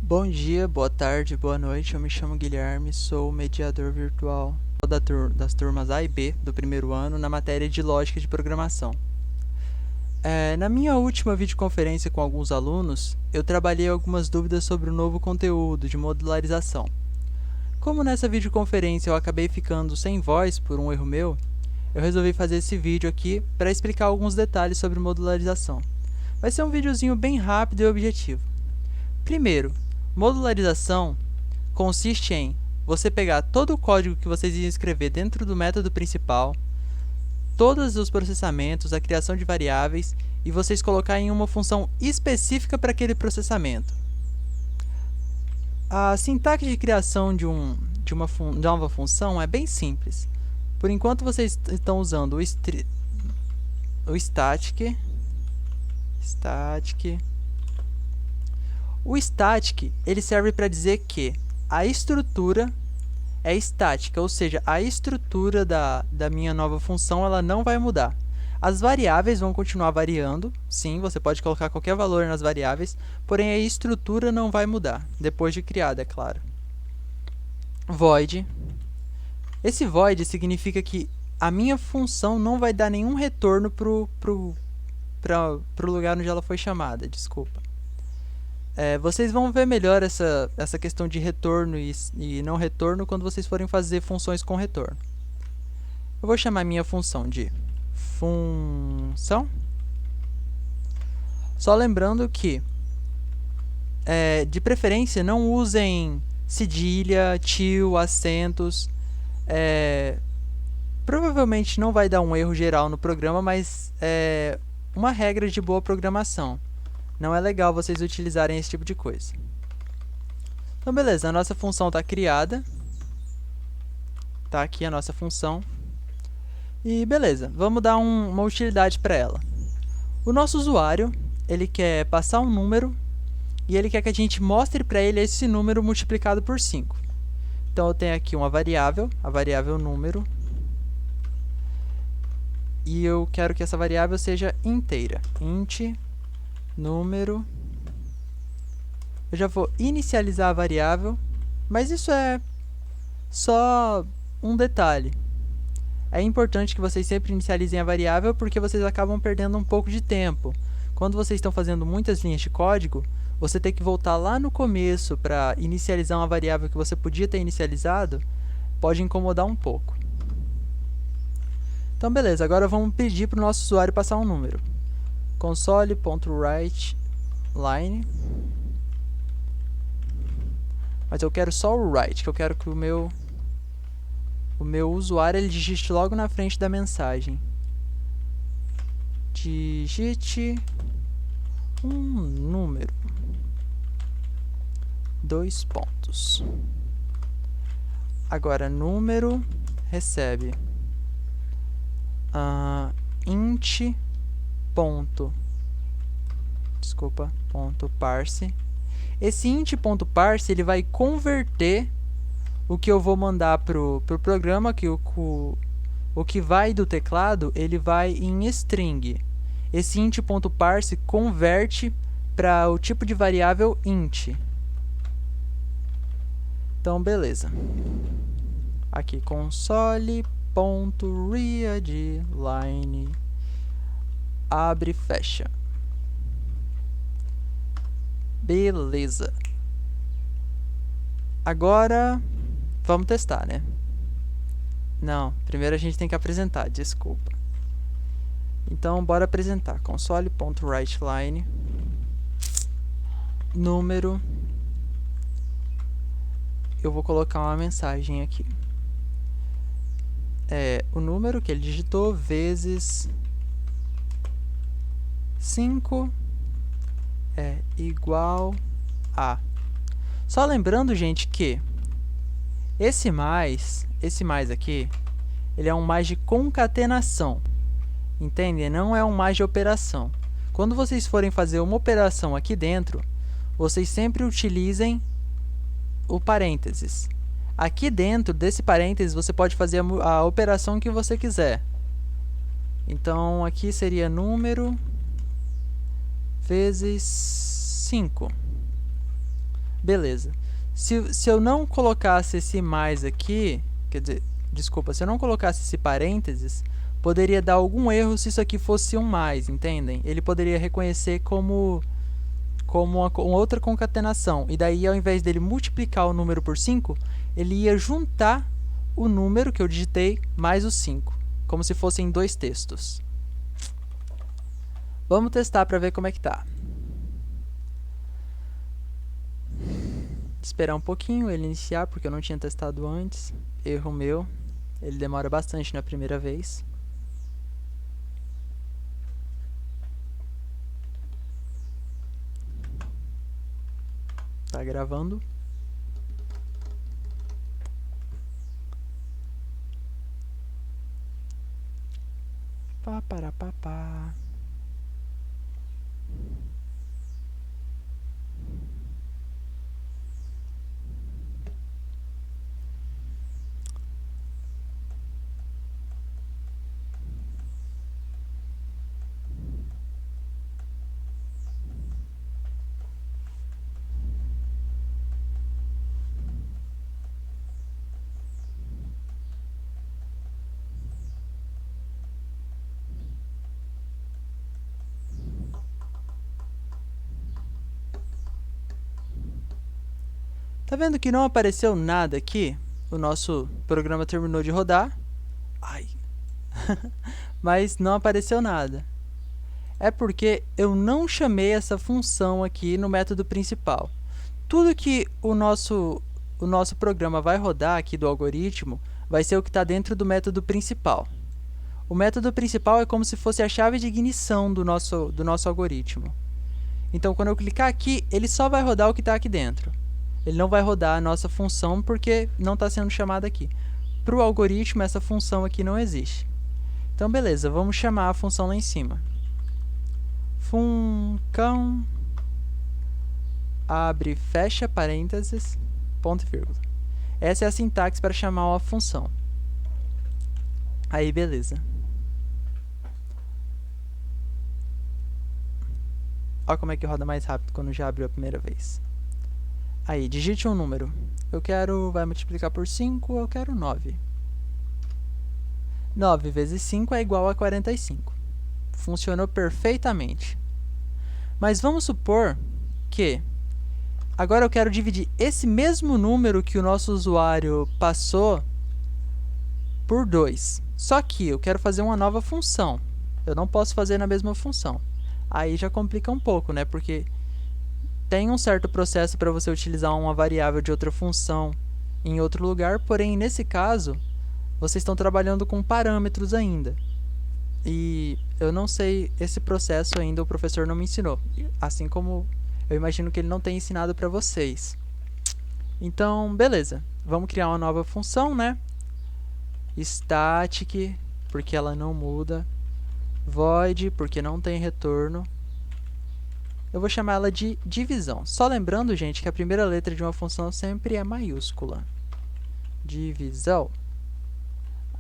Bom dia, boa tarde, boa noite, eu me chamo Guilherme, sou mediador virtual das turmas A e B do primeiro ano na matéria de Lógica de Programação. Na minha última videoconferência com alguns alunos, eu trabalhei algumas dúvidas sobre o novo conteúdo de modularização. Como nessa videoconferência eu acabei ficando sem voz por um erro meu, eu resolvi fazer esse vídeo aqui para explicar alguns detalhes sobre modularização. Vai ser um videozinho bem rápido e objetivo. Primeiro, modularização consiste em você pegar todo o código que vocês iam escrever dentro do método principal, todos os processamentos, a criação de variáveis, e vocês colocar em uma função específica para aquele processamento. A sintaxe de criação de uma nova função é bem simples. Por enquanto vocês estão usando o static. O static ele serve para dizer que a estrutura é estática, ou seja, a estrutura da minha nova função ela não vai mudar. As variáveis vão continuar variando, sim, você pode colocar qualquer valor nas variáveis, porém a estrutura não vai mudar, depois de criada, é claro. Void. Esse void significa que a minha função não vai dar nenhum retorno pro lugar onde ela foi chamada, desculpa. Vocês vão ver melhor essa questão de retorno e não retorno quando vocês forem fazer funções com retorno. Eu vou chamar minha função de função. Só lembrando que, de preferência, não usem cedilha, til, acentos. Provavelmente não vai dar um erro geral no programa, mas é uma regra de boa programação. Não é legal vocês utilizarem esse tipo de coisa. Então, beleza, a nossa função está criada. Está aqui a nossa função. E beleza, vamos dar uma utilidade para ela. O nosso usuário, ele quer passar um número e ele quer que a gente mostre para ele esse número multiplicado por 5. Então, eu tenho aqui uma variável, a variável número. E eu quero que essa variável seja inteira. Int número. Eu já vou inicializar a variável, mas isso é só um detalhe. É importante que vocês sempre inicializem a variável porque vocês acabam perdendo um pouco de tempo. Quando vocês estão fazendo muitas linhas de código, você tem que voltar lá no começo para inicializar uma variável que você podia ter inicializado, pode incomodar um pouco. Então, beleza, agora vamos pedir para o nosso usuário passar um número. console.writeLine. Mas eu quero só o write, que eu quero que o meu usuário ele digite logo na frente da mensagem. Digite um número. 2 pontos. Agora, número recebe int ponto parse. Esse int.parse ele vai converter o que eu vou mandar pro programa, que o que vai do teclado, ele vai em string. Esse int.parse converte para o tipo de variável int. Então, beleza. Aqui, console.readline abre e fecha. Beleza. Agora, vamos testar, né? Não, primeiro a gente tem que apresentar, desculpa. Então, bora apresentar. console.writeLine número. Eu vou colocar uma mensagem aqui. O número que ele digitou vezes 5 é igual a... Só lembrando, gente, que esse mais aqui, ele é um mais de concatenação. Entende? Não é um mais de operação. Quando vocês forem fazer uma operação aqui dentro, vocês sempre utilizem o parênteses. Aqui dentro desse parênteses, você pode fazer a operação que você quiser. Então, aqui seria número vezes 5. Beleza. Se eu não colocasse esse mais aqui, quer dizer, desculpa, se eu não colocasse esse parênteses, poderia dar algum erro se isso aqui fosse um mais, entendem? Ele poderia reconhecer como uma outra concatenação. E daí, ao invés dele multiplicar o número por 5, ele ia juntar o número que eu digitei mais o 5, como se fossem dois textos. Vamos testar para ver como é que tá. Esperar um pouquinho ele iniciar, porque eu não tinha testado antes. Erro meu. Ele demora bastante na primeira vez. Tá gravando. Pá, para, pá, pá. Tá vendo que não apareceu nada aqui? O nosso programa terminou de rodar. Ai. Mas não apareceu nada. É porque eu não chamei essa função aqui no método principal. Tudo que o nosso programa vai rodar aqui do algoritmo vai ser o que está dentro do método principal. O método principal é como se fosse a chave de ignição do nosso algoritmo. Então, quando eu clicar aqui, ele só vai rodar o que está aqui dentro. Ele não vai rodar a nossa função porque não está sendo chamada aqui. Para o algoritmo, essa função aqui não existe. Então, beleza, vamos chamar a função lá em cima. Funcão, abre, fecha, parênteses, ponto e vírgula. Essa é a sintaxe para chamar uma função. Aí, beleza. Olha como é que roda mais rápido quando já abriu a primeira vez. Aí, digite um número. Eu quero, vai multiplicar por 5, eu quero 9. 9 vezes 5 é igual a 45. Funcionou perfeitamente. Mas vamos supor que agora eu quero dividir esse mesmo número que o nosso usuário passou por 2. Só que eu quero fazer uma nova função. Eu não posso fazer na mesma função. Aí já complica um pouco, né? Porque tem um certo processo para você utilizar uma variável de outra função em outro lugar, porém, nesse caso, vocês estão trabalhando com parâmetros ainda. E eu não sei esse processo ainda, o professor não me ensinou. Assim como eu imagino que ele não tenha ensinado para vocês. Então, beleza. Vamos criar uma nova função, né? Static, porque ela não muda. Void, porque não tem retorno. Eu vou chamar ela de divisão. Só lembrando, gente, que a primeira letra de uma função sempre é maiúscula. Divisão.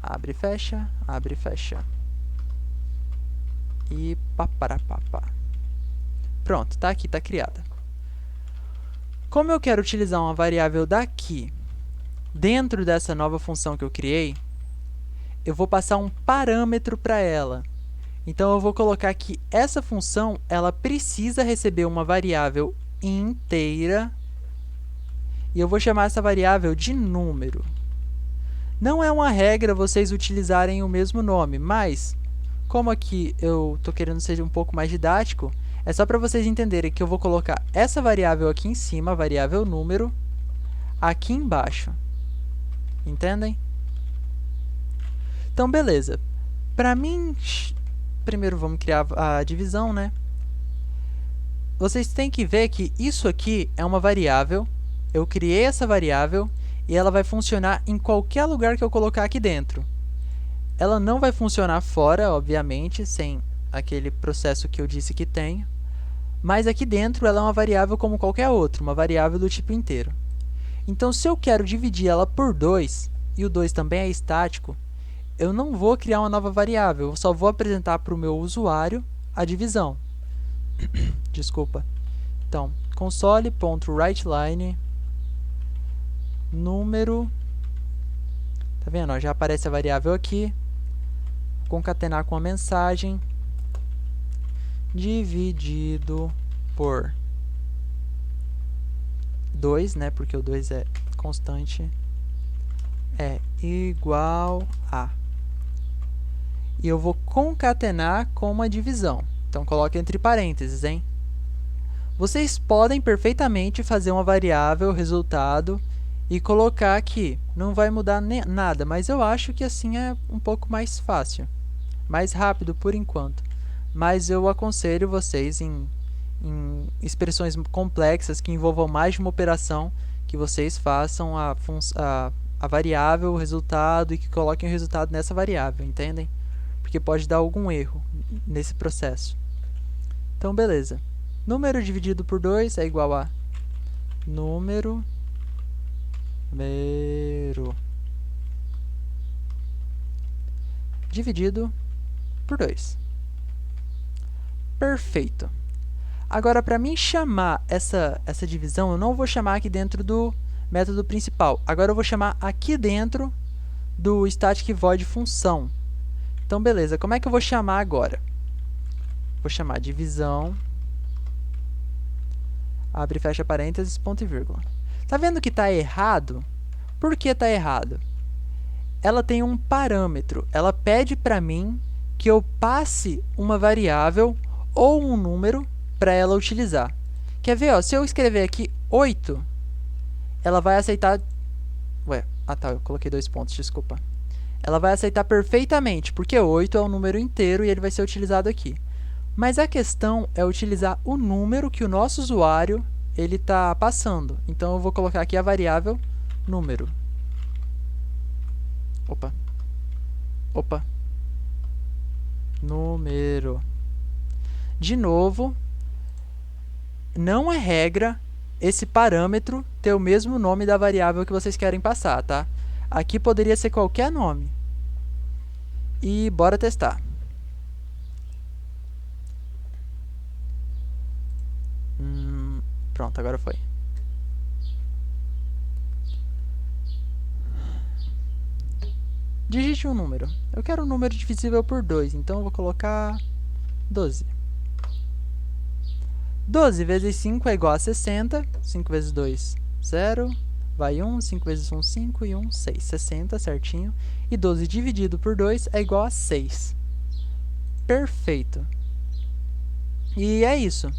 Abre e fecha, abre e fecha. E paparapapá. Pronto, tá aqui, tá criada. Como eu quero utilizar uma variável daqui, dentro dessa nova função que eu criei, eu vou passar um parâmetro para ela. Então, eu vou colocar que essa função, ela precisa receber uma variável inteira, e eu vou chamar essa variável de número. Não é uma regra vocês utilizarem o mesmo nome, mas, como aqui eu estou querendo ser um pouco mais didático, é só para vocês entenderem que eu vou colocar essa variável aqui em cima, a variável número, aqui embaixo. Entendem? Então, beleza. Para mim, primeiro vamos criar a divisão, né? Vocês têm que ver que isso aqui é uma variável. Eu criei essa variável e ela vai funcionar em qualquer lugar que eu colocar aqui dentro. Ela não vai funcionar fora, obviamente, sem aquele processo que eu disse que tem. Mas aqui dentro ela é uma variável como qualquer outra, uma variável do tipo inteiro. Então, se eu quero dividir ela por 2, e o 2 também é estático, eu não vou criar uma nova variável, eu só vou apresentar para o meu usuário a divisão. Desculpa. Então, console.writeLine número, tá vendo? Ó, já aparece a variável aqui. Concatenar com a mensagem dividido por 2, né? Porque o 2 é constante, é igual a. E eu vou concatenar com uma divisão. Então, coloque entre parênteses, hein? Vocês podem perfeitamente fazer uma variável resultado e colocar aqui. Não vai mudar nada, mas eu acho que assim é um pouco mais fácil. Mais rápido por enquanto. Mas eu aconselho vocês em expressões complexas que envolvam mais de uma operação, que vocês façam a variável, o resultado e que coloquem o resultado nessa variável, entendem? Porque pode dar algum erro nesse processo. Então, beleza. Número dividido por 2 é igual a número dividido por 2. Perfeito. Agora, para mim chamar essa divisão, eu não vou chamar aqui dentro do método principal. Agora eu vou chamar aqui dentro do static void função. Então, beleza. Como é que eu vou chamar agora? Vou chamar divisão, abre e fecha parênteses, ponto e vírgula. Tá vendo que está errado? Por que está errado? Ela tem um parâmetro. Ela pede para mim que eu passe uma variável ou um número para ela utilizar. Quer ver? Ó, se eu escrever aqui 8, ela vai aceitar... eu coloquei 2 pontos, desculpa. Ela vai aceitar perfeitamente, porque 8 é um número inteiro e ele vai ser utilizado aqui. Mas a questão é utilizar o número que o nosso usuário está passando. Então, eu vou colocar aqui a variável número. Número. De novo, não é regra esse parâmetro ter o mesmo nome da variável que vocês querem passar, tá? Aqui poderia ser qualquer nome. E bora testar. Pronto, agora foi. Digite um número. Eu quero um número divisível por 2, então eu vou colocar 12. 12 vezes 5 é igual a 60. 5 vezes 2, 0. Vai 1. 5 vezes 1, 5. E 1, 6. 60, certinho. E 12 dividido por 2 é igual a 6. Perfeito. E é isso.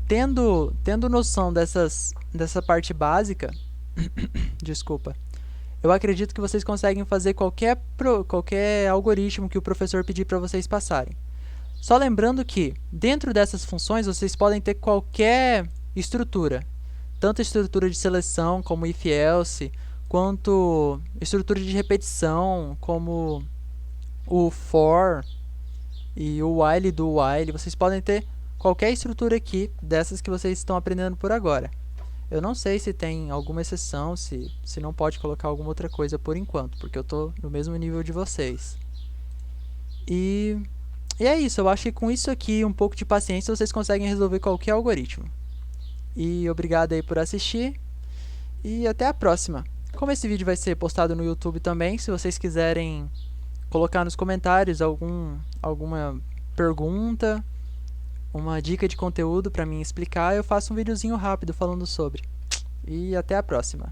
Tendo noção dessa parte básica, desculpa, eu acredito que vocês conseguem fazer qualquer algoritmo que o professor pedir para vocês passarem. Só lembrando que, dentro dessas funções, vocês podem ter qualquer estrutura. Tanto estrutura de seleção, como if-else, quanto estrutura de repetição, como o for e o while do while. Vocês podem ter qualquer estrutura aqui dessas que vocês estão aprendendo por agora. Eu não sei se tem alguma exceção, se não pode colocar alguma outra coisa por enquanto, porque eu estou no mesmo nível de vocês. E é isso, eu acho que com isso aqui, um pouco de paciência, vocês conseguem resolver qualquer algoritmo. E obrigado aí por assistir, e até a próxima. Como esse vídeo vai ser postado no YouTube também, se vocês quiserem colocar nos comentários alguma pergunta, uma dica de conteúdo para mim explicar, eu faço um videozinho rápido falando sobre. E até a próxima.